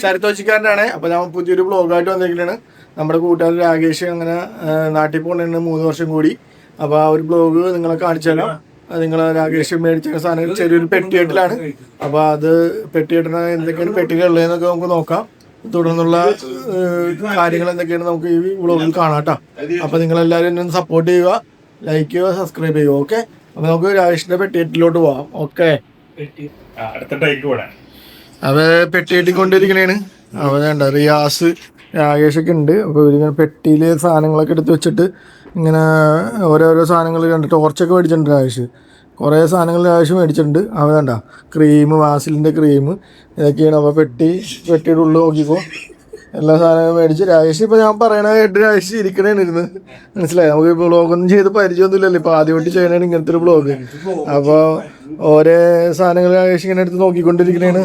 ശരത്തോച്ചിക്കാരനാണ്. അപ്പോൾ ഞാൻ പുതിയൊരു ബ്ലോഗായിട്ട് വന്നിരിക്കുകയാണ്. നമ്മുടെ കൂട്ടുകാരൻ രാകേഷ് അങ്ങനെ നാട്ടിൽ പോകുന്നുണ്ട് 3 വർഷം കൂടി. അപ്പോൾ ആ ഒരു ബ്ലോഗ് നിങ്ങളെ കാണിച്ചു തരാം. നിങ്ങൾ രാകേഷ് മേടിച്ച സാധനം ചെറിയൊരു പെട്ടികെട്ടിലാണ്. അപ്പോൾ അത് പെട്ടികെട്ടിന് എന്തൊക്കെയാണ് പെട്ടികളുള്ളതെന്നൊക്കെ നമുക്ക് നോക്കാം. തുടർന്നുള്ള കാര്യങ്ങൾ എന്തൊക്കെയാണ് നമുക്ക് ഈ വ്ളോഗിൽ കാണാം കേട്ടോ. അപ്പോൾ നിങ്ങളെല്ലാവരും എന്നെ സപ്പോർട്ട് ചെയ്യുക, ലൈക്ക് ചെയ്യുക, സബ്സ്ക്രൈബ് ചെയ്യുക. ഓക്കെ, അപ്പോൾ നമുക്ക് രാകേഷിൻ്റെ പെട്ടികെട്ടിലോട്ട് പോവാം. ഓക്കെ, അത് പെട്ടികെട്ടിക്കൊണ്ടിരിക്കണേണ്. അപ്പോൾ വേണ്ട റിയാസ് രാകേഷൊക്കെ ഉണ്ട്. അപ്പോൾ ഇവരിങ്ങനെ പെട്ടിയിൽ സാധനങ്ങളൊക്കെ എടുത്ത് വെച്ചിട്ട് ഇങ്ങനെ ഓരോരോ സാധനങ്ങൾ കണ്ട് ടോർച്ചൊക്കെ മേടിച്ചിട്ടുണ്ട് രാകേഷ്. കുറേ സാധനങ്ങൾ രാകേഷ് മേടിച്ചിട്ടുണ്ട്. അവ വേണ്ട ക്രീം, വാസിലിൻ്റെ ക്രീം ഇതൊക്കെയാണ്. അപ്പോൾ പെട്ടിയുടെ ഉള്ളിൽ നോക്കിക്കോ എല്ലാ സാധനങ്ങളും മേടിച്ച് രാകേഷ്. ഇപ്പോൾ ഞാൻ പറയണ കേട്ട് രാകേഷ് ഇരിക്കണേന്നിരുന്ന് മനസ്സിലായി. നമുക്ക് ബ്ലോഗൊന്നും ചെയ്ത് പരിചയമൊന്നുമില്ലല്ലോ, ഇപ്പോൾ ആദ്യമായിട്ട് ചെയ്യണേണ് ഇങ്ങനത്തെ ഒരു ബ്ലോഗ്. അപ്പോൾ ഓരോ സാധനങ്ങൾ രാകേഷ് ഇങ്ങനെ എടുത്ത് നോക്കിക്കൊണ്ടിരിക്കണേണ്.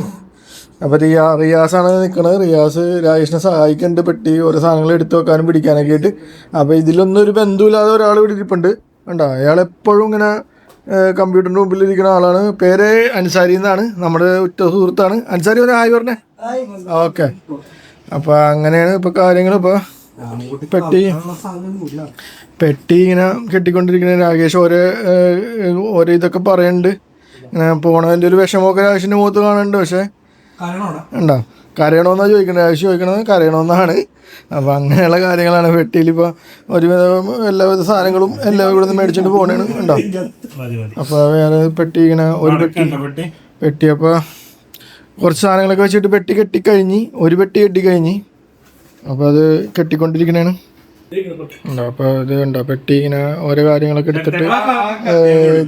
അപ്പോൾ റിയാസാണ് നിൽക്കുന്നത്. റിയാസ് രാകേഷിനെ സഹായിക്കുന്നുണ്ട് പെട്ടി ഓരോ സാധനങ്ങൾ എടുത്ത് വെക്കാനും പിടിക്കാനൊക്കെ ആയിട്ട്. അപ്പോൾ ഇതിലൊന്നും ഒരു ബന്ധമില്ലാതെ ഒരാൾ ഇവിടെ ഇരിപ്പുണ്ട് കണ്ടോ. അയാളെപ്പോഴും ഇങ്ങനെ കമ്പ്യൂട്ടറിൻ്റെ മുമ്പിലിരിക്കുന്ന ആളാണ്. പേര് അൻസാരി എന്നാണ്, നമ്മുടെ ഉറ്റ സുഹൃത്താണ്. അൻസാരി ഒന്ന് ഹായ് പറഞ്ഞേ. ഓക്കെ, അപ്പോൾ അങ്ങനെയാണ് ഇപ്പോൾ കാര്യങ്ങൾ. ഇപ്പോൾ പെട്ടി ഇങ്ങനെ കെട്ടിക്കൊണ്ടിരിക്കുന്ന രാകേഷ് ഓരോ ഇതൊക്കെ പറയുന്നുണ്ട്. ഇങ്ങനെ പോണതിൻ്റെ ഒരു വിഷമമൊക്കെ രാകേഷിൻ്റെ മുഖത്ത് കാണുന്നുണ്ട്. പക്ഷേ ഉണ്ടോ കരയണമെന്നാണ് ചോദിക്കുന്നത്, രാകേഷ് ചോദിക്കണത് കരയണമെന്നാണ്. അപ്പോൾ അങ്ങനെയുള്ള കാര്യങ്ങളാണ് പെട്ടിയിൽ. ഇപ്പോൾ ഒരുവിധം എല്ലാവിധ സാധനങ്ങളും എല്ലാം ഇവിടെ നിന്ന് മേടിച്ചിട്ട് പോകണേണ് ഉണ്ടോ. അപ്പോൾ വേറെ പെട്ടി ഇങ്ങനെ ഒരു പെട്ടി അപ്പോൾ കുറച്ച് സാധനങ്ങളൊക്കെ വെച്ചിട്ട് പെട്ടി കെട്ടിക്കഴിഞ്ഞ് ഒരു പെട്ടി കെട്ടിക്കഴിഞ്ഞ് അപ്പോൾ അത് കെട്ടിക്കൊണ്ടിരിക്കണേണ് ഉണ്ടോ. അപ്പോൾ ഇത് ഉണ്ടോ പെട്ടി ഇങ്ങനെ ഓരോ കാര്യങ്ങളൊക്കെ എടുത്തിട്ട്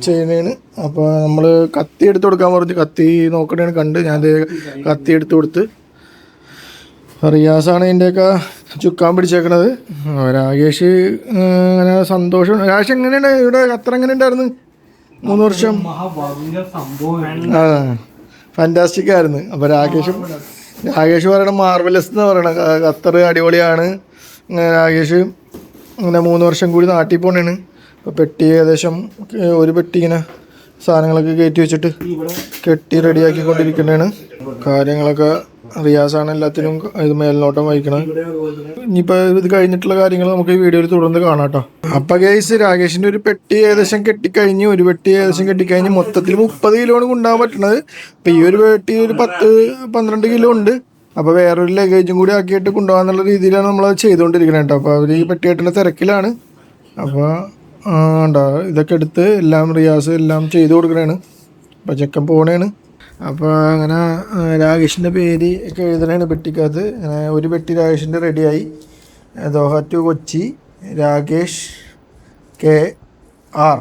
ചെയ്യുന്നതാണ്. അപ്പോൾ നമ്മൾ കത്തി എടുത്ത് കൊടുക്കാൻ പറഞ്ഞു. കത്തി നോക്കണേണ് കണ്ട് ഞാൻ കത്തി എടുത്ത് കൊടുത്ത്. റിയാസാണ് ഇതിൻ്റെയൊക്കെ ചുക്കാൻ പിടിച്ചേക്കണത്. രാകേഷ് അങ്ങനെ സന്തോഷം. രാകേഷ് എങ്ങനെയുണ്ട് ഇവിടെ ഖത്തർ എങ്ങനെ ഉണ്ടായിരുന്നു 3 വർഷം? ആ ഫാന്റാസ്റ്റിക് ആയിരുന്നു. അപ്പോൾ രാകേഷ് പറയണ മാർവലസ് എന്ന് പറയണ ഖത്തർ അടിപൊളിയാണ്. രാകേഷ് ഇങ്ങനെ 3 വർഷം കൂടി നാട്ടിൽ പോണേണ്. അപ്പോൾ പെട്ടി ഏകദേശം ഒരു പെട്ടി ഇങ്ങനെ സാധനങ്ങളൊക്കെ കയറ്റി വെച്ചിട്ട് കെട്ടി റെഡിയാക്കിക്കൊണ്ടിരിക്കുന്നതാണ്. കാര്യങ്ങളൊക്കെ റിയാസാണ് എല്ലാത്തിനും ഇത് മേൽനോട്ടം വഹിക്കണം. ഇനിയിപ്പോൾ ഇത് കഴിഞ്ഞിട്ടുള്ള കാര്യങ്ങൾ നമുക്ക് ഈ വീഡിയോയിൽ തുടർന്ന് കാണാം കേട്ടോ. അപ്പോൾ ഗൈസ് രാകേഷിൻ്റെ ഒരു പെട്ടി ഏകദേശം കെട്ടിക്കഴിഞ്ഞ് ഒരു പെട്ടി ഏകദേശം കെട്ടിക്കഴിഞ്ഞ് മൊത്തത്തിൽ 30 കിലോയാണ് കൊണ്ടുപോകാൻ പറ്റുന്നത്. അപ്പോൾ ഈ ഒരു പെട്ടി ഒരു 10-12 കിലോ ഉണ്ട്. അപ്പോൾ വേറൊരു ലഗേജും കൂടി ആക്കിയിട്ട് കൊണ്ടുപോകാന്നുള്ള രീതിയിലാണ് നമ്മളത് ചെയ്തുകൊണ്ടിരിക്കുന്നത് കേട്ടോ. അപ്പോൾ അവർ ഈ പെട്ടിയായിട്ടുള്ള തിരക്കിലാണ്. അപ്പോൾ ഉണ്ടോ ഇതൊക്കെ എടുത്ത് എല്ലാം റിയാസ് എല്ലാം ചെയ്ത് കൊടുക്കണേണ്. അപ്പോൾ ചെക്കൻ പോണേണ്. അപ്പോൾ അങ്ങനെ രാകേഷിൻ്റെ പേര് ഒക്കെ എഴുതണേണ് പെട്ടിക്കകത്ത്. അങ്ങനെ ഒരു പെട്ടി രാകേഷിൻ്റെ റെഡിയായി. Doha to Kochi Rakesh KR.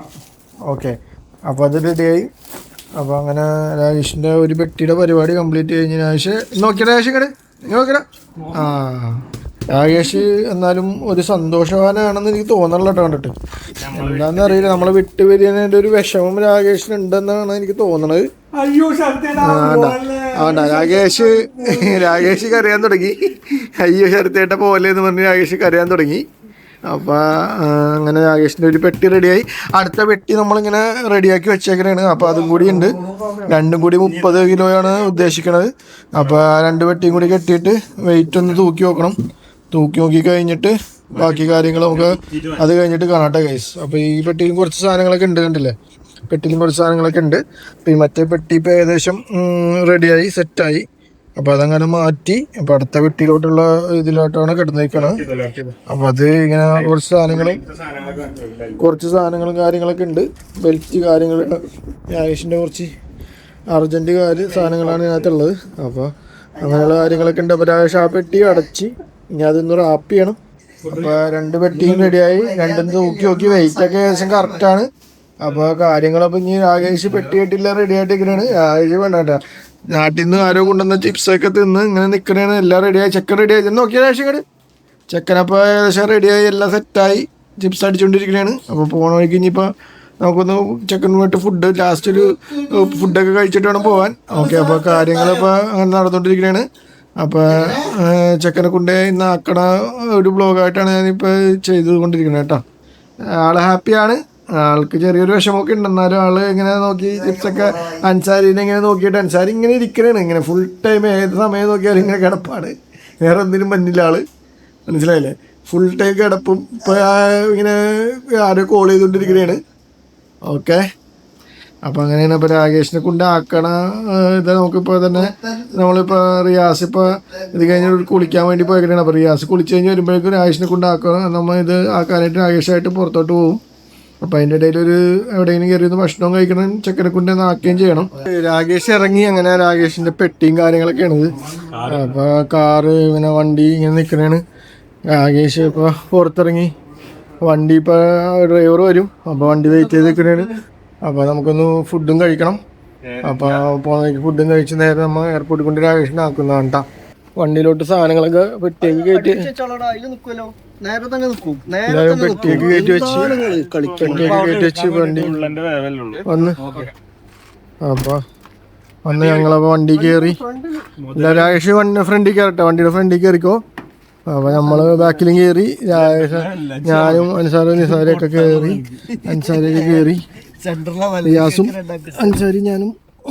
Okay, അപ്പോൾ അത് റെഡിയായി. അപ്പോൾ അങ്ങനെ രാകേഷിൻ്റെ ഒരു പെട്ടിയുടെ പരിപാടി കംപ്ലീറ്റ് കഴിഞ്ഞ് രാകേഷ് നോക്കിയാ രാകേഷ് ഇങ്ങോട്ട് നോക്കിയാ. ആ രാകേഷ് എന്നാലും ഒരു സന്തോഷവാനാണെന്ന് എനിക്ക് തോന്നണല്ലോ കേട്ടോ കണ്ടിട്ട്. എന്താണെന്ന് അറിയില്ല, നമ്മളെ വിട്ട് വരികേണ്ട ഒരു വിഷമം രാകേഷിനുണ്ടെന്നാണ് എനിക്ക് തോന്നണത്. രാകേഷ് കരയാൻ തുടങ്ങി. അയ്യോ ശരത്തേട്ട പോലെ എന്ന് പറഞ്ഞ് രാകേഷ് കരയാൻ തുടങ്ങി. അപ്പോൾ അങ്ങനെ രാകേഷിൻ്റെ ഒരു പെട്ടി റെഡിയായി. അടുത്ത പെട്ടി നമ്മളിങ്ങനെ റെഡിയാക്കി വെച്ചേക്കണേണ്. അപ്പോൾ അതും കൂടി ഉണ്ട്. രണ്ടും കൂടി 30 കിലോയാണ് ഉദ്ദേശിക്കണത്. അപ്പോൾ 2 പെട്ടിയും കൂടി കെട്ടിയിട്ട് വെയിറ്റ് ഒന്ന് തൂക്കി നോക്കണം. തൂക്കി നോക്കി കഴിഞ്ഞിട്ട് ബാക്കി കാര്യങ്ങൾ നമുക്ക് അത് കഴിഞ്ഞിട്ട് കാണാട്ടെ ഗൈസ്. അപ്പോൾ ഈ പെട്ടിയിലും കുറച്ച് സാധനങ്ങളൊക്കെ ഉണ്ട് കണ്ടില്ലേ. പെട്ടിയിലും കുറച്ച് സാധനങ്ങളൊക്കെ ഉണ്ട്. അപ്പോൾ ഈ മറ്റേ പെട്ടി ഇപ്പോൾ ഏകദേശം റെഡിയായി സെറ്റായി. അപ്പോൾ അതങ്ങനെ മാറ്റി അപ്പോൾ അടുത്ത പെട്ടിയിലോട്ടുള്ള ഇതിലോട്ടാണ് കിടന്നിരിക്കണത്. അപ്പോൾ അത് ഇങ്ങനെ കുറച്ച് സാധനങ്ങളും കാര്യങ്ങളൊക്കെ ഉണ്ട്. ബെൽറ്റ് കാര്യങ്ങൾ രാകേഷിൻ്റെ കുറച്ച് അർജൻറ്റ് സാധനങ്ങളാണ് ഇതിനകത്തുള്ളത്. അപ്പോൾ അങ്ങനെയുള്ള കാര്യങ്ങളൊക്കെ ഉണ്ട്. അപ്പോൾ രാകേഷ് ആ പെട്ടി അടച്ച് ഇനി അതൊന്ന് റാപ്പ് ചെയ്യണം. അപ്പോൾ 2 പെട്ടിയും റെഡിയായി. രണ്ടും തൂക്കി നോക്കി വെയിറ്റൊക്കെ ഏകദേശം കറക്റ്റാണ്. അപ്പോൾ കാര്യങ്ങളപ്പോൾ ഇനി രാകേഷ് പെട്ടി കെട്ടില്ല റെഡി ആയിട്ടിരിക്കണേണ്. രാകേഷ് വേണ്ട കേട്ടോ, നാട്ടിൽ നിന്ന് ആരോ കൊണ്ടുവന്ന ചിപ്സൊക്കെ തിന്ന് ഇങ്ങനെ നിൽക്കണേണ്. എല്ലാം റെഡിയായി. ചെക്കൻ റെഡിയായി നോക്കിയാൽ രാകേഷ് ഇങ്ങോട്ട്. ചെക്കനപ്പോൾ ഏകദേശം റെഡിയായി, എല്ലാം സെറ്റായി. ചിപ്സ് അടിച്ചുകൊണ്ടിരിക്കണേണ്. അപ്പോൾ പോകണ വഴിക്ക് ഇനിയിപ്പോൾ നമുക്കൊന്ന് ചെക്കൻ പോയിട്ട് ലാസ്റ്റ് ഒരു ഫുഡൊക്കെ കഴിച്ചിട്ട് വേണം പോകാൻ. ഓക്കെ, അപ്പോൾ കാര്യങ്ങളിപ്പോൾ അങ്ങനെ നടന്നുകൊണ്ടിരിക്കണേണ്. അപ്പോൾ ചെക്കനെ കൊണ്ട് ഇന്ന് ആക്കണ ഒരു ബ്ലോഗായിട്ടാണ് ഞാനിപ്പോൾ ചെയ്തുകൊണ്ടിരിക്കുന്നത് കേട്ടോ. ആൾ ഹാപ്പിയാണ്. ആൾക്ക് ചെറിയൊരു വിഷമമൊക്കെ ഉണ്ട്. എന്നാലും ആള് ഇങ്ങനെ നോക്കി ചിപ്സൊക്കെ അൻസാരിനെ ഇങ്ങനെ നോക്കിയിട്ട് അൻസാരി ഇങ്ങനെ ഇരിക്കണേണ്. ഇങ്ങനെ ഫുൾ ടൈം ഏത് സമയം നോക്കിയാലും ഇങ്ങനെ കിടപ്പാണ്, വേറെ എന്തിനും പറ്റില്ല ആള്. മനസ്സിലായില്ലേ? ഫുൾ ടൈം കിടപ്പും. ഇപ്പോൾ ഇങ്ങനെ ആരോ കോൾ ചെയ്തുകൊണ്ടിരിക്കണേണ്. ഓക്കെ, അപ്പോൾ അങ്ങനെയാണ്. ഇപ്പോൾ രാകേഷിനെ കൊണ്ടാക്കണ ഇത് നമുക്കിപ്പോൾ തന്നെ നമ്മളിപ്പോൾ റിയാസ് ഇപ്പോൾ ഇത് കഴിഞ്ഞ് കുളിക്കാൻ വേണ്ടി പോയിക്കണേണ്. അപ്പോൾ റിയാസ് കുളിച്ച് കഴിഞ്ഞ് വരുമ്പോഴേക്കും രാകേഷിനെ കൊണ്ടാക്കണം. നമ്മൾ ഇത് ആക്കാനായിട്ട് രാകേഷായിട്ട് പുറത്തോട്ട് പോകും. അപ്പോൾ അതിൻ്റെ ഇടയിലൊരു എവിടെയെങ്കിലും കയറി ഒന്ന് ഭക്ഷണം കഴിക്കണം, ചെക്കനെ കൊണ്ട് ആക്കുകയും ചെയ്യണം. രാകേഷ് ഇറങ്ങി. അങ്ങനെ രാകേഷിൻ്റെ പെട്ടിയും കാര്യങ്ങളൊക്കെയാണിത്. അപ്പോൾ കാറ് ഇങ്ങനെ വണ്ടി ഇങ്ങനെ നിൽക്കണേണ്. രാകേഷ് ഇപ്പോൾ പുറത്തിറങ്ങി. വണ്ടി ഇപ്പോൾ ഡ്രൈവർ വരും. അപ്പോൾ വണ്ടി വെയിറ്റ് ചെയ്ത് നിൽക്കണേണ്. അപ്പോൾ നമുക്കൊന്ന് ഫുഡും കഴിക്കണം. അപ്പോൾ പോകുന്നതിലേക്ക് ഫുഡും കഴിച്ച് നേരെ നമ്മൾ എയർപോർട്ടിൽ കൊണ്ട് രാകേഷിനെ ആക്കുന്നതാണ് കേട്ടോ. വണ്ടിയിലോട്ട് സാധനങ്ങളൊക്കെ പെട്ടിയേക്ക് കയറ്റി പെട്ടിയേക്ക് കയറ്റി വെച്ച് വണ്ടി വന്ന്. അപ്പോൾ വന്ന് ഞങ്ങളപ്പോൾ വണ്ടി കയറി. രാകേഷ് ഫ്രണ്ടിൽ കയറട്ടെ, വണ്ടിയുടെ ഫ്രണ്ടിൽ കയറിക്കോ. അപ്പോൾ നമ്മൾ ബാക്കിലും കയറി. ഞാനും നിസാരൊക്കെ കയറി. അൻസാരിയൊക്കെ കയറി. റിയാസും അൻസാരി ഞാനും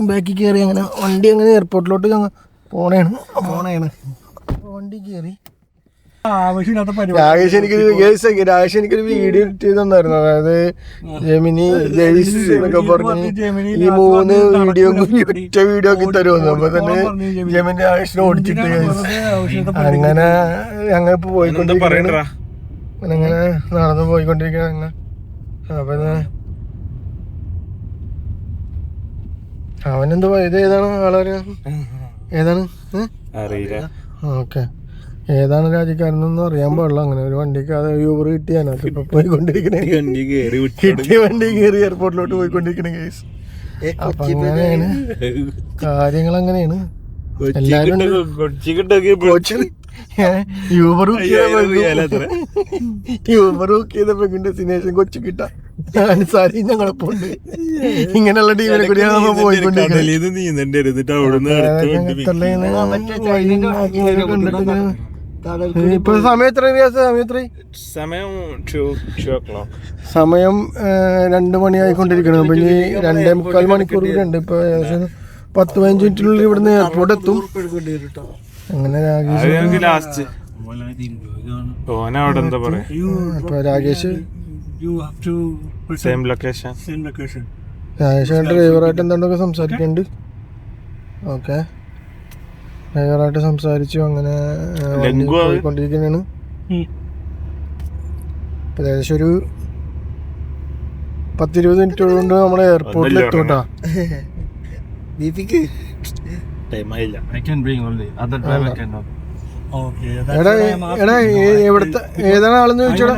ബാക്കിൽ കയറി. അങ്ങനെ വണ്ടി അങ്ങനെ എയർപോർട്ടിലോട്ട് ഞങ്ങൾ പോണേണ്. വണ്ടി കയറി. രാകേഷ് എനിക്കൊരു വീഡിയോ എഡിറ്റ് ചെയ്ത് തന്നായിരുന്നു. അതായത് ജെമിനി ജെയ്സ് എന്നൊക്കെ പറഞ്ഞ് ഈ 3 വീഡിയോ ഒറ്റ വീഡിയോ ഒക്കെ തരുമെന്ന്. അപ്പൊ തന്നെ ജെമിനി രാകേഷിനെ ഓടിച്ചിട്ട് അങ്ങനെ ഞങ്ങൾ ഇപ്പൊ പോയിക്കൊണ്ടിരിക്കുകയാണ്. അങ്ങനെ നടന്ന് പോയിക്കൊണ്ടിരിക്കുകയാണ്. അപ്പൊ അവനെന്തോ ഇത് ഏതാണ് ആളൊരു ഏതാണ് ഓക്കെ ഏതാണ് രാജ്യക്കാരനൊന്നും അറിയാൻ പാടില്ല. അങ്ങനെ ഒരു വണ്ടിക്ക് അത് യൂബർ കിട്ടിയാണ് ഇപ്പൊ പോയിക്കൊണ്ടിരിക്കണേ. കിട്ടിയ വണ്ടി കയറി എയർപോർട്ടിലോട്ട് പോയിക്കൊണ്ടിരിക്കണേ കേസ്. അപ്പൊ അങ്ങനെയാണ് കാര്യങ്ങൾ. അങ്ങനെയാണ് എല്ലാരും യൂബർ ബുക്ക് ചെയ്തപ്പോ ഡെസ്റ്റിനേഷൻ കൊച്ചു കിട്ട അനുസാരി ഞങ്ങളെപ്പോ ഉണ്ട്. ഇങ്ങനെയുള്ള ടീമിനെ കൂടിയാണ് നമ്മൾ പോയിക്കൊണ്ടിരിക്കുന്നത്. ഇപ്പൊ സമയം എത്ര? സമയം 2 മണിയായിക്കൊണ്ടിരിക്കണം. അപ്പൊ ഇനി 2.25 മണിക്കൂർ കൂടെ ഉണ്ട്. ഇപ്പൊ ഏകദേശം 10-15 മിനിറ്റിനുള്ളിൽ ഇവിടുന്ന് എയർപോർട്ട് എത്തും. അങ്ങനെ രാകേഷ് ഡ്രൈവറായിട്ട് എന്താണ്ടൊക്കെ സംസാരിക്കുന്നുണ്ട്. ഓക്കെ, ഡ്രൈവറായിട്ട് സംസാരിച്ചു. അങ്ങനെ പോയിക്കൊണ്ടിരിക്കുന്നതാണ്. ഏകദേശം ഒരു 10-20 മിനിറ്റ് കൊണ്ട് നമ്മൾ എയർപോർട്ടിൽ എത്തും കേട്ടോ. എവിടുത്തെ ഏതാണ് ആളെന്ന് ചോദിച്ചോടാ.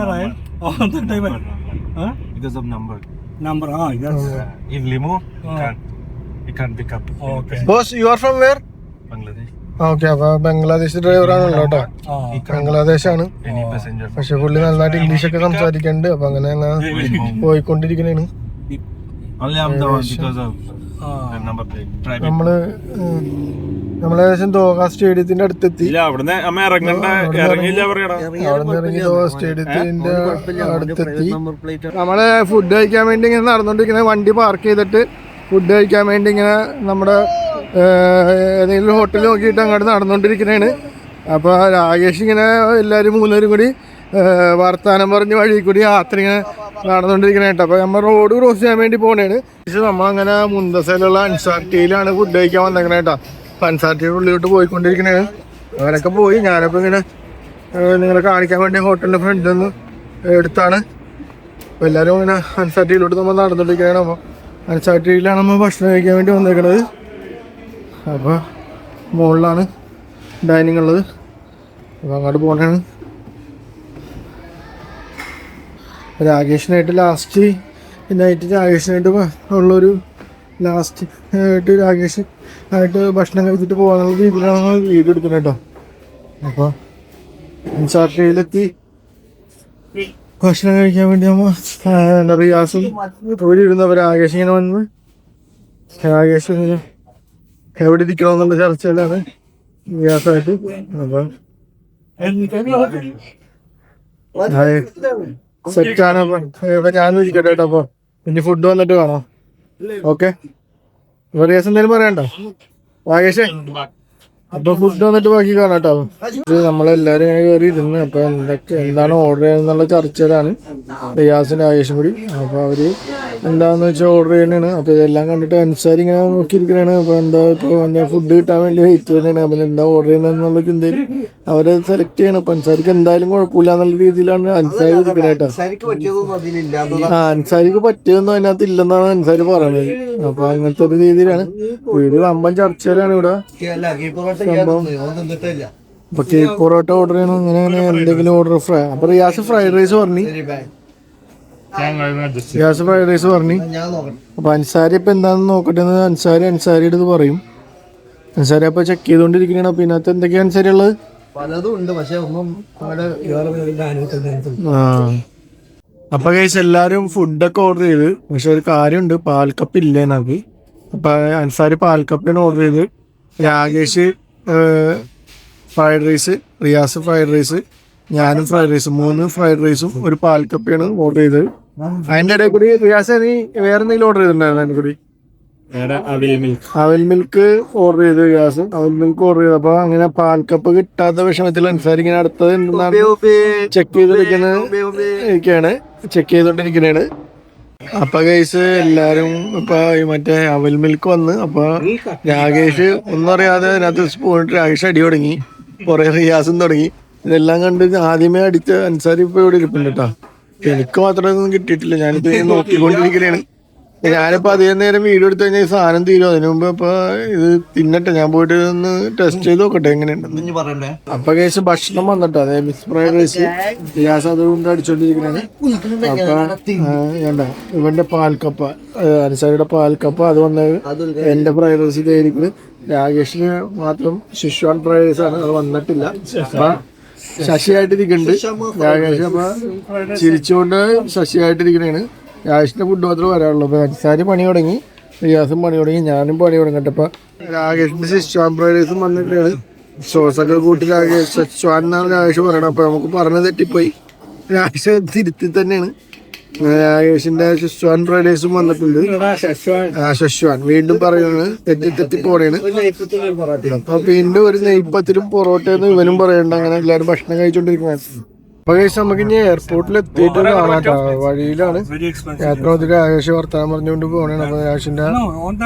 ഓക്കെ, അപ്പൊ ബംഗ്ലാദേശ് ഡ്രൈവറാണല്ലോ കേട്ടോ. ബംഗ്ലാദേശാണ്. പക്ഷെ പുള്ളി നന്നായിട്ട് ഇംഗ്ലീഷൊക്കെ സംസാരിക്കുന്നുണ്ട്. അപ്പൊ അങ്ങനെ പോയിക്കൊണ്ടിരിക്കണേണ്. നമ്മളേകദേശം ദോഹ സ്റ്റേഡിയത്തിന്റെ അടുത്തെത്തി. അവിടെ ഇറങ്ങി ദോഹ സ്റ്റേഡിയത്തിന്റെ അടുത്തെത്തി. നമ്മള് ഫുഡ് കഴിക്കാൻ വേണ്ടി ഇങ്ങനെ നടന്നുകൊണ്ടിരിക്കുന്നത്. വണ്ടി പാർക്ക് ചെയ്തിട്ട് ഫുഡ് കഴിക്കാൻ വേണ്ടി ഇങ്ങനെ നമ്മുടെ ഏതെങ്കിലും ഹോട്ടൽ നോക്കിയിട്ട് അങ്ങോട്ട് നടന്നുകൊണ്ടിരിക്കുന്നതാണ്. അപ്പോൾ രാകേഷ് ഇങ്ങനെ എല്ലാവരും 3 പേരും കൂടി വർത്താനം പറഞ്ഞ് വഴി കൂടി യാത്ര ഇങ്ങനെ നടന്നുകൊണ്ടിരിക്കണ കേട്ടോ. അപ്പോൾ നമ്മൾ റോഡ് ക്രോസ് ചെയ്യാൻ വേണ്ടി പോകണേണ്. നമ്മളങ്ങനെ മുന്തസയിലുള്ള അൻസാർട്ടിയിലാണ് ഫുഡ് കഴിക്കാൻ വന്നേക്കണേ കേട്ടോ. അപ്പോൾ അൻസാർട്ടിയുടെ ഉള്ളിലോട്ട് പോയിക്കൊണ്ടിരിക്കണേണ്. അവരൊക്കെ പോയി. ഞാനപ്പോൾ ഇങ്ങനെ നിങ്ങളെ കാണിക്കാൻ വേണ്ടി ഹോട്ടലിൻ്റെ ഫ്രണ്ടിൽ നിന്ന് എടുത്താണ്. അപ്പോൾ എല്ലാവരും ഇങ്ങനെ അൻസാർട്ടിയിലോട്ട് നമ്മൾ നടന്നുകൊണ്ടിരിക്കുകയാണ്. അപ്പോൾ അൻസാർട്ടിയിലാണ് നമ്മൾ ഭക്ഷണം കഴിക്കാൻ വേണ്ടി വന്നേക്കണത്. അപ്പോൾ മുകളിലാണ് ഡൈനിങ് ഉള്ളത്. അപ്പോൾ അങ്ങോട്ട് പോകണേണ്. രാകേഷിനായിട്ട് ലാസ്റ്റ് നൈറ്റ് രാകേഷിനായിട്ട് ഉള്ളൊരു ലാസ്റ്റ് ആയിട്ട് രാകേഷ് ആയിട്ട് ഭക്ഷണം കഴിച്ചിട്ട് പോകാനുള്ള രീതിയിലാണ് വീഡിയോ എടുക്കുന്നത് കേട്ടോ. അപ്പോൾ അൻസാർട്ടിയിലെത്തി ഭക്ഷണം കഴിക്കാൻ വേണ്ടി നമ്മൾ റിയാസും തോലിരുന്നപ്പോൾ രാകേഷ് ഇങ്ങനെ വന്ന് രാകേഷ് ഇങ്ങനെ എവിടെ ഇരിക്കണമെന്നുള്ള ചർച്ചയിലാണ് റിയാസായിട്ട്. അപ്പം സെറ്റാണ്. അപ്പൊ ഞാൻ ഇരിക്കട്ടെ കേട്ടോ. അപ്പൊ ഇനി ഫുഡ് വന്നിട്ട് കാണാം. ഓക്കെ, റിയാസ് എന്തേലും പറയണ്ടോ? വാഗേഷേ, അപ്പൊ ഫുഡ് വന്നിട്ട് ബാക്കി കാണാം കേട്ടോ. ഇത് നമ്മളെല്ലാരും കയറി ഇരുന്ന് അപ്പൊ എന്താണ് ഓർഡർ ചെയ്യുന്നുള്ള ചർച്ചയിലാണ് റിയാസിന്റെ ആവേശം കൂടി. അപ്പൊ അവര് എന്താന്ന് വെച്ചാൽ ഓർഡർ ചെയ്യണാണ്. അപ്പൊ ഇതെല്ലാം കണ്ടിട്ട് അൻസാരി ഇങ്ങനെ നോക്കിയിരിക്കണാണ്. അപ്പൊ എന്താ ഇപ്പൊ ഫുഡ് കിട്ടാൻ വേണ്ടി വെയിറ്റ് ചെയ്യണാണ്. അപ്പൊ എന്താ ഓർഡർ ചെയ്യുന്നുള്ള ചിന്തയിൽ അവരെ സെലക്ട് ചെയ്യണം. അപ്പൊ അൻസാരിക്ക് എന്തായാലും കുഴപ്പമില്ല എന്നുള്ള രീതിയിലാണ് അൻസാരി ഇരിക്കണേട്ടോ. അൻസാരിക്ക് പറ്റിയതൊന്നും അതിനകത്ത് ഇല്ലെന്നാണ് അൻസാരി പറയുന്നത്. അപ്പൊ അങ്ങനത്തെ ഒരു രീതിയിലാണ് വീട് വമ്പൻ ചർച്ചയിലാണ് ഇവിടെ സംഭവം. അപ്പൊ കേക്ക് പൊറോട്ട ഓർഡർ ചെയ്യണം, അങ്ങനെ അങ്ങനെ എന്തെങ്കിലും ഓർഡർ. അപ്പൊ റിയാസ് ഫ്രൈഡ് റൈസ് പറഞ്ഞു. അപ്പൊ അൻസാരി ഇപ്പൊ എന്താണെന്ന് നോക്കട്ടെ എന്ന് അൻസാരിയുടെ ഇത് പറയും. അൻസാരി അപ്പൊ ചെക്ക് ചെയ്തോണ്ടിരിക്കണ. അപ്പൊ ഇതിനകത്ത് എന്തൊക്കെയാ അൻസാരി ഉള്ളത്? പലതും ഉണ്ട്, പക്ഷെ ഒന്നും. അപ്പൊ ഗൈസ് എല്ലാരും ഫുഡൊക്കെ ഓർഡർ ചെയ്ത്, പക്ഷെ ഒരു കാര്യമുണ്ട്, പാൽക്കപ്പ് ഇല്ല എനിക്ക്. അപ്പൊ അൻസാരി പാൽക്കപ്പാണ് ഓർഡർ ചെയ്ത്. Rakesh fried rice, Riyaz fried rice, ഞാനും ഫ്രൈഡ് റൈസ്, 3 ഫ്രൈഡ് റൈസും ഒരു പാൽക്കപ്പയാണ് ഓർഡർ ചെയ്തത്. അതിന്റെ ഇടയിൽ കൂടി റിയാസ് നീ വേറെ എന്തെങ്കിലും ഓർഡർ ചെയ്തിട്ടുണ്ടായിരുന്നു? അതിന്റെ കൂടി അവൽ മിൽക്ക് ഓർഡർ ചെയ്ത് റിയാസ് അവൽ മിൽക്ക് ഓർഡർ ചെയ്ത്. അപ്പൊ അങ്ങനെ പാൽക്കപ്പ് കിട്ടാത്ത വിഷമത്തിൽ അനുസരിച്ച് ഇങ്ങനെ അടുത്തത് ചെക്ക് ചെയ്തിരിക്കുകയാണ്, ചെക്ക് ചെയ്തോണ്ടിരിക്കണേണ്. അപ്പൊ ഗൈസ് എല്ലാരും ഇപ്പൊ മറ്റേ അവൽ മിൽക്ക് വന്ന്. അപ്പൊ രാകേഷ് ഒന്നും അറിയാതെ അതിനകത്ത് സ്പൂണിട്ട് രാകേഷ് അടി തുടങ്ങി, കുറെ റിയാസും തുടങ്ങി. ഇതെല്ലാം കണ്ട് ആദ്യമേ അടിച്ച അൻസാരി ഇപ്പൊ ഇവിടെ ഇരിപ്പുണ്ട് കേട്ടോ. എനിക്ക് മാത്രമൊന്നും കിട്ടിയിട്ടില്ല, ഞാനിപ്പോ നോക്കിക്കൊണ്ടിരിക്കണേണ്. ഞാനിപ്പോ അധികം നേരം വീഡിയോ എടുത്തു കഴിഞ്ഞാൽ ഈ സാധനം തീരും. അതിനു മുമ്പ് ഇപ്പൊ ഇത് തിന്നട്ടെ, ഞാൻ പോയിട്ട് ഒന്ന് ടെസ്റ്റ് ചെയ്ത് നോക്കട്ടെ എങ്ങനെയുണ്ടെന്ന്. അപ്പൊ കേസ് ഭക്ഷണം വന്നിട്ടോ, അതെ മിക്സ് ഫ്രൈഡ് റൈസ് ഗ്യാസ് അതുകൊണ്ട് അടിച്ചോണ്ടിരിക്കണേ. അപ്പൊ വേണ്ട ഇവന്റെ പാൽക്കപ്പ, അൻസാരിയുടെ പാൽക്കപ്പ അത് വന്നത്. എന്റെ ഫ്രൈഡ് റൈസ് ഇതായിരിക്കും. രാകേഷിന് മാത്രം ശിഷ്വാൻ ഫ്രൈഡ് റൈസ് ആണ്, അത് വന്നിട്ടില്ല. അപ്പൊ ശശിയായിട്ടിരിക്കുന്നുണ്ട് രാകേഷ്. അപ്പൊ ചിരിച്ചുകൊണ്ട് ശശിയായിട്ടിരിക്കണേണ്. രാകേഷിന്റെ ഫുഡ് മാത്രമേ വരാറുള്ളൂ. അപ്പൊ അൻസാരി പണി തുടങ്ങി, റിയാസും പണി തുടങ്ങി, ഞാനും പണി തുടങ്ങട്ടെ. അപ്പൊ രാകേഷിന്റെ ശിഷ്വാൻ ഫ്രൈഡ് റൈസും വന്നിട്ടാണ്. സോസൊക്കെ കൂട്ടി രാകേഷ് ശിഷ്വാൻ എന്നാണ് രാകേഷ് പറയണത്. അപ്പൊ നമുക്ക് പറഞ്ഞ് തെറ്റിപ്പോയി. രാകേഷ് തിരുത്തി തന്നെയാണ്. രാകേഷിന്റെ ശിഷ്വാൻ ഫ്രൈഡ് റൈസും വന്നിട്ടുണ്ട്. ശശ്വാൻ വീണ്ടും പറയുന്നത് തെറ്റി പോണേണ്. അപ്പൊ വീണ്ടും ഒരു നെയ്പ്പത്തിലും പൊറോട്ടയെന്ന് ഇവനും പറയണ്ട. അങ്ങനെ എല്ലാവരും ഭക്ഷണം കഴിച്ചോണ്ടിരിക്കുന്നത്. അപ്പൊ നമുക്ക് ഇനി എയർപോർട്ടിൽ എത്തിയിട്ട് കാണാട്ടോ. വഴിയിലാണ് യാത്ര. രാകേഷ് വർത്താനം പറഞ്ഞുകൊണ്ട് പോകണേ. അപ്പൊ രാകേഷിന്റെ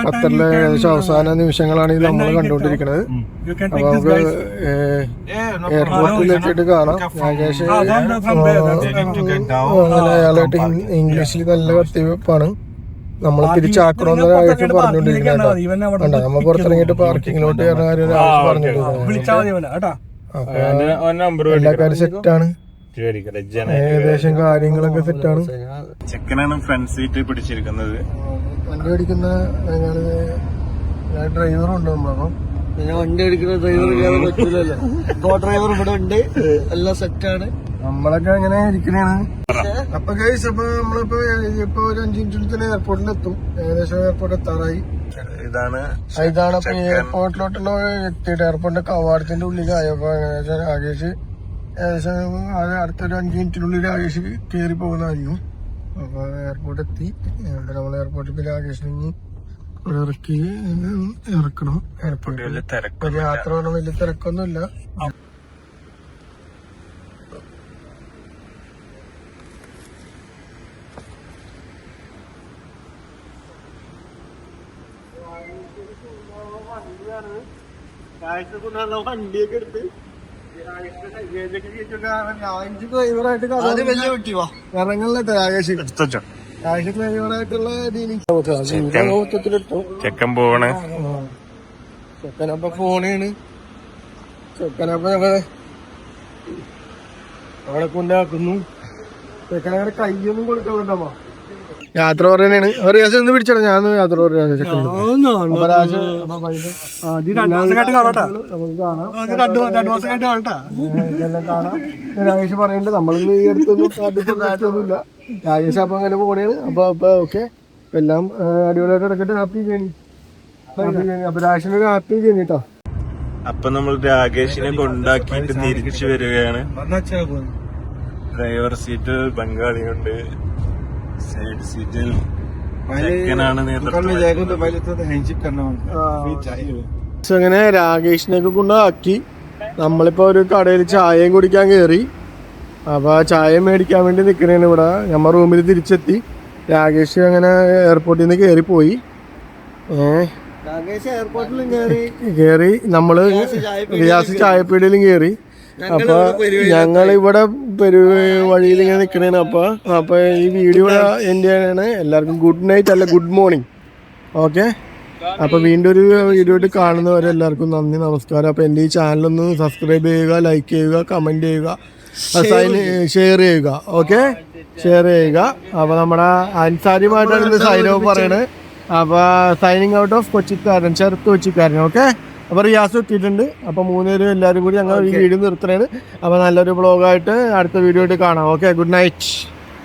ഖത്തറിലെ ഏകദേശം അവസാന നിമിഷങ്ങളാണ് ഇത് നമ്മൾ കണ്ടുകൊണ്ടിരിക്കുന്നത്. അപ്പൊ നമുക്ക് എയർപോർട്ടിൽ എത്തിയിട്ട് കാണാം. രാകേഷ് അങ്ങനെ അയാളായിട്ട് ഇംഗ്ലീഷിൽ നല്ല കത്തിവെപ്പാണ്. നമ്മള് തിരിച്ചാക്കണമെന്ന് രാകേഷ് പറഞ്ഞോണ്ടിരിക്കുന്നുണ്ടോ. നമ്മ പുറത്തിറങ്ങിയിട്ട് പാർക്കിങ്ങിലോട്ട് കയറുന്ന കാര്യം രാകേഷ് പറഞ്ഞിട്ടുണ്ട്. അപ്പൊ എല്ലാ കാര്യം സെറ്റാണ്, ഏകദേശം കാര്യങ്ങളൊക്കെ സെറ്റാണ്. ചെക്കനാണ് ഫ്രണ്ട് സീറ്റ് പിടിച്ചിരിക്കുന്നത്. വണ്ടി ഓടിക്കുന്ന ഡ്രൈവറുണ്ട്. നമ്മളപ്പം പിന്നെ വണ്ടി ഓടിക്കുന്ന ഡ്രൈവർ ഇല്ലാതെ പറ്റൂലല്ലോ. കോ ഡ്രൈവർ ഇവിടെ ഉണ്ട്, എല്ലാം സെറ്റാണ്. നമ്മളൊക്കെ അങ്ങനെ ഇരിക്കണേണ്. അപ്പൊ ഗൈസ് അപ്പൊ നമ്മളിപ്പോ ഒരു 5 മിനിറ്റിന് എയർപോർട്ടിൽ എത്തും. ഏകദേശം എയർപോർട്ട് എത്താറായി. ഇതാണ് അപ്പൊ എയർപോർട്ടിലോട്ടുള്ള എത്തിയിട്ട് എയർപോർട്ടിന്റെ കവാടത്തിന്റെ ഉള്ളിലായപ്പോ രാകേഷ് ഏകദേശം അടുത്തൊരു 5 മിനിറ്റിനുള്ളിൽ രാകേഷ് കയറി പോകുന്നതായിരുന്നു. അപ്പൊ എയർപോർട്ട് എത്തി. നമ്മൾ എയർപോർട്ടിൽ രാകേഷിന് ഇറക്കണം. എയർപോർട്ടിൽ യാത്ര പറഞ്ഞാൽ വലിയ തിരക്കൊന്നുമില്ല. വണ്ടിയൊക്കെ എടുത്ത് ഇറങ്ങല്ലോ രാകേഷ്. രാകേഷ് ഡ്രൈവറായിട്ടുള്ള ചെക്കൻ പോവണേ. ചെക്കനപ്പ ഫോണാണ്. ചെക്കനപ്പ അവിടെ കൊണ്ടാക്കുന്നു. ചെക്കനങ്ങനെ കയ്യൊന്നും കൊടുക്കണ്ടമ്മ. യാത്ര പറയാനാണ്. റിയാസ് ഒന്ന് പിടിച്ചോ, ഞാൻ യാത്ര പറയാൻ. രാകേഷ് പറയണ്ട് നമ്മളിന്ന് ഈ അടുത്തൊന്നുമില്ല. രാകേഷ് അപ്പൊ അങ്ങനെ പോണേണ്. അപ്പൊ ഓക്കെ എല്ലാം അടിപൊളിയായിട്ട് നടക്കട്ടെ. ഹാപ്പി ചെയ്യണി. അപ്പൊ രാകേഷിനൊരു ഹാപ്പി ചെയ്യണി കേട്ടോ. അപ്പൊ നമ്മൾ രാകേഷിനെ കൊണ്ടാക്കിയിട്ട് തിരിച്ചു വരികയാണ്. ഡ്രൈവർ സീറ്റ് ബംഗാളിയുണ്ട്, സൈഡ് സീറ്റിൽ ചെക്കനാണ് നേതൃത്വം. അങ്ങനെ രാകേഷിനെയൊക്കെ കൊണ്ടാക്കി നമ്മളിപ്പോ ഒരു കടയിൽ ചായയും കുടിക്കാൻ കയറി. അപ്പൊ ആ ചായ മേടിക്കാൻ വേണ്ടി നിൽക്കണേണ് ഇവിടെ. നമ്മ റൂമിൽ തിരിച്ചെത്തി. രാകേഷ് അങ്ങനെ എയർപോർട്ടിൽ നിന്ന് കയറിപ്പോയി. കയറി നമ്മള് റിയാസ് ചായപ്പീടിയിലും കയറി. അപ്പൊ ഞങ്ങൾ ഇവിടെ വഴിയിൽ ഇങ്ങനെ നിൽക്കണേന്. അപ്പൊ ഈ വീഡിയോ എൻ്റെ ആണ്. എല്ലാവർക്കും ഗുഡ് നൈറ്റ് അല്ല ഗുഡ് മോർണിംഗ്. ഓക്കെ, അപ്പൊ വീണ്ടും ഒരു വീഡിയോ ആയിട്ട് കാണുന്നവരെ എല്ലാവർക്കും നന്ദി, നമസ്കാരം. അപ്പൊ എൻ്റെ ഈ ചാനലൊന്ന് സബ്സ്ക്രൈബ് ചെയ്യുക, ലൈക്ക് ചെയ്യുക, കമന്റ് ചെയ്യുക, ഷെയർ ചെയ്യുക. ഓക്കെ, ഷെയർ ചെയ്യുക. അപ്പൊ നമ്മുടെ അൻസാരിയുമായിട്ടാണ് ഇന്ന് സൈൻ ഓഫ് പറയണത്. അപ്പൊ സൈനിങ് ഔട്ട് ഓഫ് കൊച്ചിക്കാരൻ, ചെറുത്ത് കൊച്ചിക്കാരൻ. ഓക്കെ, അപ്പൊ റിയാസ് എത്തിയിട്ടുണ്ട്. അപ്പൊ 3 പേരും എല്ലാവരും കൂടി ഞങ്ങൾ ഈ വീഡിയോ നിർത്തണേണ്. അപ്പൊ നല്ലൊരു വ്ളോഗായിട്ട് അടുത്ത വീഡിയോ ആയിട്ട് കാണാം. Okay, good night.